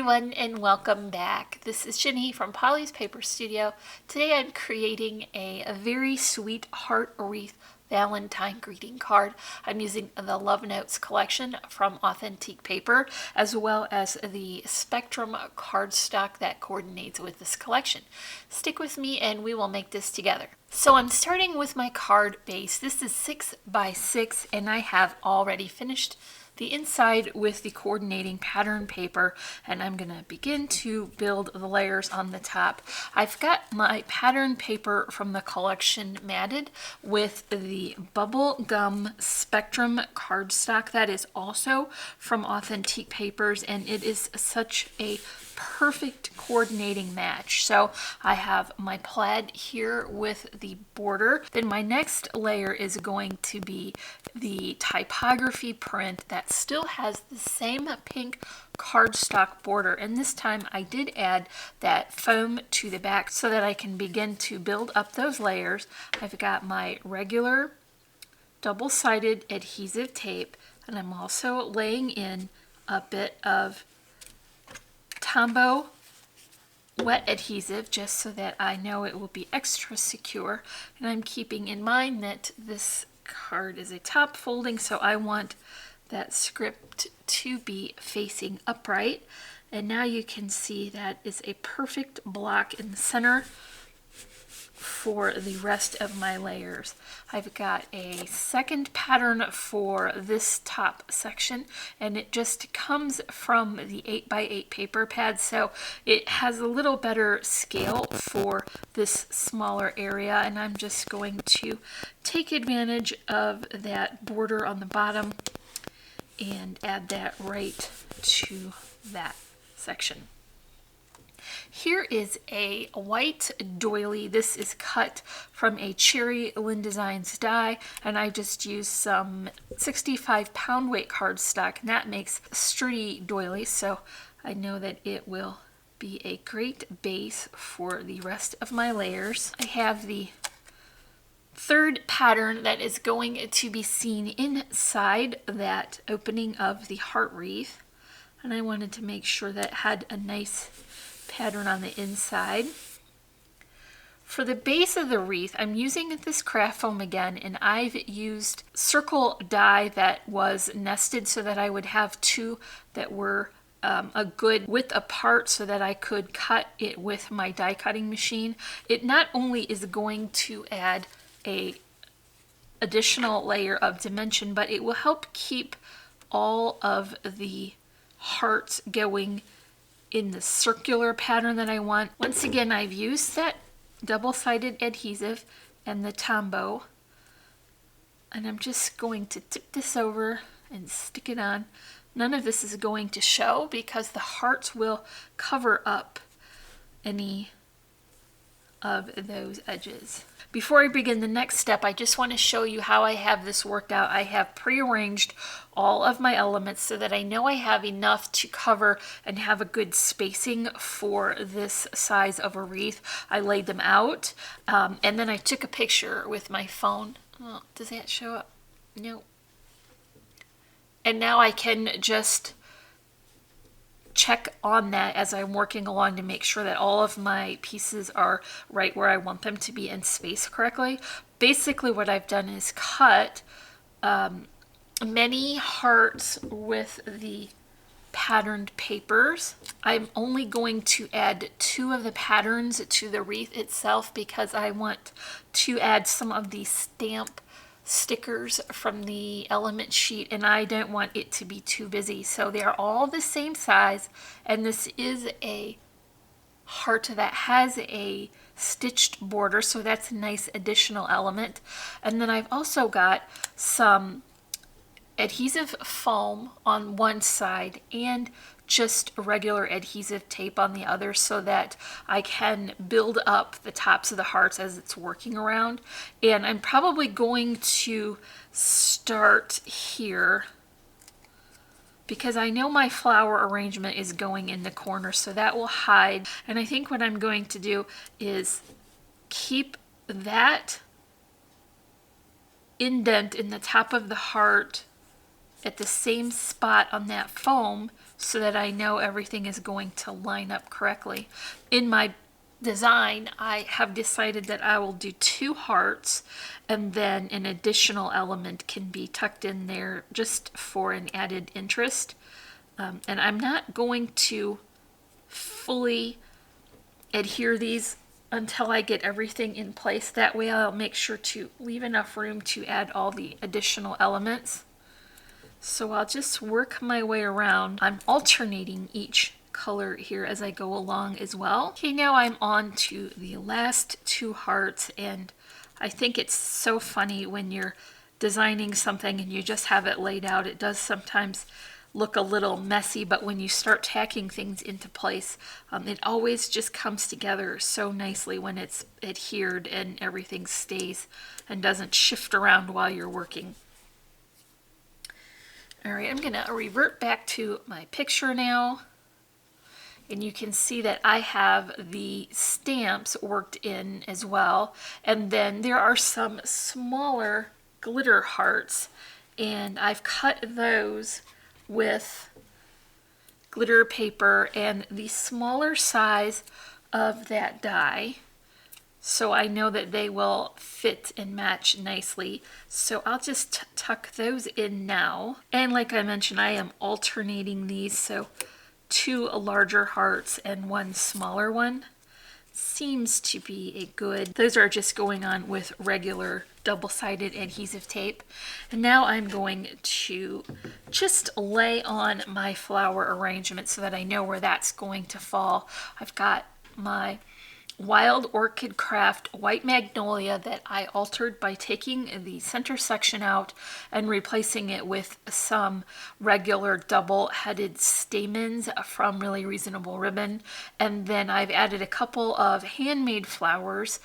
everyone and welcome back. This is Jenny from Polly's Paper Studio. Today I'm creating a very sweet heart wreath Valentine greeting card. I'm using the Love Notes collection from Authentique paper as well as the Spectrum cardstock that coordinates with this collection. Stick with me and we will make this together. So I'm starting with my card base. This is 6 by 6 and I have already finished the inside with the coordinating pattern paper, and I'm going to begin to build the layers on the top. I've got my pattern paper from the collection matted with the bubble gum Spectrum cardstock that is also from Authentique papers, and it is such a perfect coordinating match. So I have my plaid here with the border. Then my next layer is going to be the typography print that still has the same pink cardstock border, and this time I did add that foam to the back so that I can begin to build up those layers. I've got my regular double-sided adhesive tape, and I'm also laying in a bit of Tombow wet adhesive just so that I know it will be extra secure, and I'm keeping in mind that this card is a top folding, so I want that script to be facing upright. And now you can see that is a perfect block in the center for the rest of my layers. I've got a second pattern for this top section, and it just comes from the 8 by 8 paper pad, so it has a little better scale for this smaller area, and I'm just going to take advantage of that border on the bottom and add that right to that section. Here is a white doily. This is cut from a Cherry Lynn Designs die, and I just used some 65 pound weight cardstock, and that makes sturdy doilies, so I know that it will be a great base for the rest of my layers. I have the third pattern that is going to be seen inside that opening of the heart wreath, and I wanted to make sure that it had a nice pattern on the inside. For the base of the wreath, I'm using this craft foam again, and I've used circle die that was nested so that I would have two that were a good width apart so that I could cut it with my die cutting machine. It not only is going to add a additional layer of dimension, but it will help keep all of the hearts going in the circular pattern that I want. Once again, I've used that double-sided adhesive and the Tombow, and I'm just going to tip this over and stick it on. None of this is going to show because the hearts will cover up any of those edges. Before I begin the next step, I just want to show you how I have this worked out. I have prearranged all of my elements so that I know I have enough to cover and have a good spacing for this size of a wreath. I laid them out, and then I took a picture with my phone. Oh, does that show up? No. And now I can just check on that as I'm working along to make sure that all of my pieces are right where I want them to be and spaced correctly. Basically what I've done is cut many hearts with the patterned papers. I'm only going to add 2 of the patterns to the wreath itself because I want to add some of the stamp stickers from the element sheet, and I don't want it to be too busy. So they are all the same size, and this is a heart that has a stitched border, so that's a nice additional element. And then I've also got some adhesive foam on one side and just regular adhesive tape on the other so that I can build up the tops of the hearts as it's working around. And I'm probably going to start here because I know my flower arrangement is going in the corner, so that will hide. And I think what I'm going to do is keep that indent in the top of the heart at the same spot on that foam so that I know everything is going to line up correctly. In my design, I have decided that I will do 2 hearts, and then an additional element can be tucked in there just for an added interest. And I'm not going to fully adhere these until I get everything in place. That way I'll make sure to leave enough room to add all the additional elements. So I'll just work my way around. I'm alternating each color here as I go along as well. Okay, now I'm on to the last 2 hearts, and I think it's so funny when you're designing something and you just have it laid out. It does sometimes look a little messy, but when you start tacking things into place, it always just comes together so nicely when it's adhered and everything stays and doesn't shift around while you're working. All right, I'm gonna revert back to my picture now. And you can see that I have the stamps worked in as well. And then there are some smaller glitter hearts, and I've cut those with glitter paper and the smaller size of that die, so I know that they will fit and match nicely. So I'll just tuck those in now. And like I mentioned, I am alternating these, so 2 larger hearts and 1 smaller one seems to be a good. Those are just going on with regular double-sided adhesive tape. And now I'm going to just lay on my flower arrangement so that I know where that's going to fall. I've got my Wild Orchid Craft White Magnolia that I altered by taking the center section out and replacing it with some regular double-headed stamens from Really Reasonable Ribbon. And then I've added a couple of handmade flowers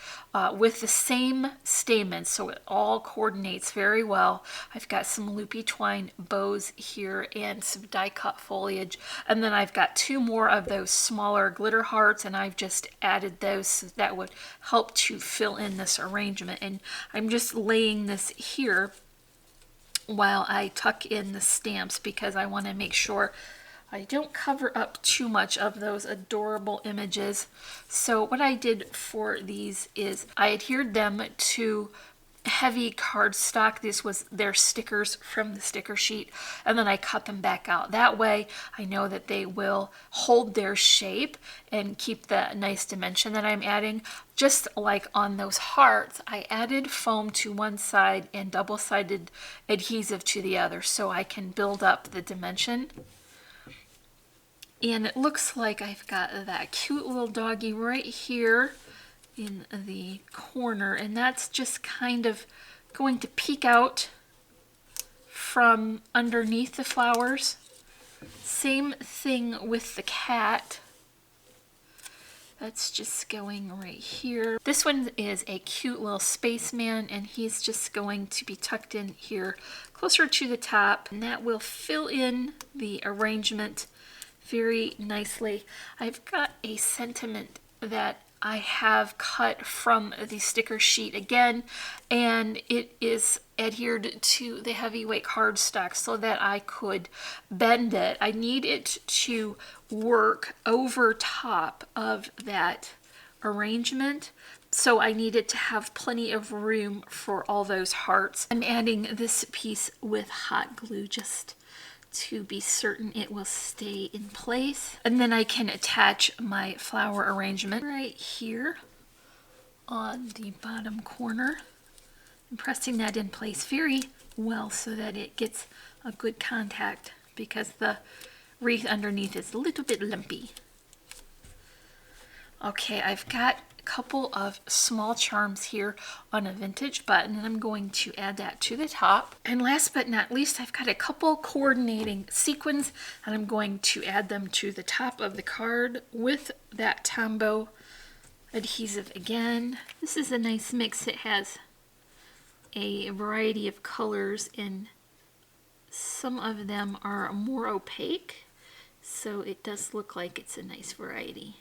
with the same stamens, so it all coordinates very well. I've got some loopy twine bows here and some die-cut foliage. And then I've got 2 more of those smaller glitter hearts, and I've just added those so that would help to fill in this arrangement. And I'm just laying this here while I tuck in the stamps because I want to make sure I don't cover up too much of those adorable images. So what I did for these is I adhered them to heavy cardstock. This was their stickers from the sticker sheet, and then I cut them back out. That way I know that they will hold their shape and keep the nice dimension that I'm adding. Just like on those hearts, I added foam to one side and double-sided adhesive to the other so I can build up the dimension. And it looks like I've got that cute little doggy right here in the corner, and that's just kind of going to peek out from underneath the flowers. Same thing with the cat. That's just going right here. This one is a cute little spaceman, and he's just going to be tucked in here closer to the top, and that will fill in the arrangement very nicely. I've got a sentiment that I have cut from the sticker sheet again, and it is adhered to the heavyweight cardstock so that I could bend it. I need it to work over top of that arrangement, so I need it to have plenty of room for all those hearts. I'm adding this piece with hot glue just to be certain it will stay in place. And then I can attach my flower arrangement right here on the bottom corner. I'm pressing that in place very well so that it gets a good contact because the wreath underneath is a little bit lumpy. Okay, I've got couple of small charms here on a vintage button, and I'm going to add that to the top. And last but not least, I've got a couple coordinating sequins, and I'm going to add them to the top of the card with that Tombow adhesive again. This is a nice mix. It has a variety of colors, and some of them are more opaque, so it does look like it's a nice variety.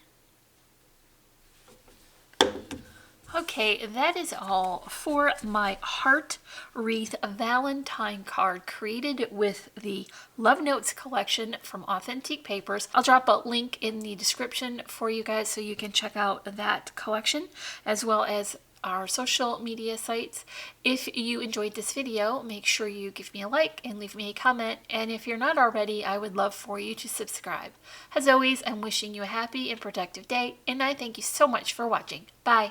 Okay, that is all for my Heart Wreath Valentine card created with the Love Notes collection from Authentique Papers. I'll drop a link in the description for you guys so you can check out that collection as well as our social media sites. If you enjoyed this video, make sure you give me a like and leave me a comment. And if you're not already, I would love for you to subscribe. As always, I'm wishing you a happy and productive day, and I thank you so much for watching. Bye.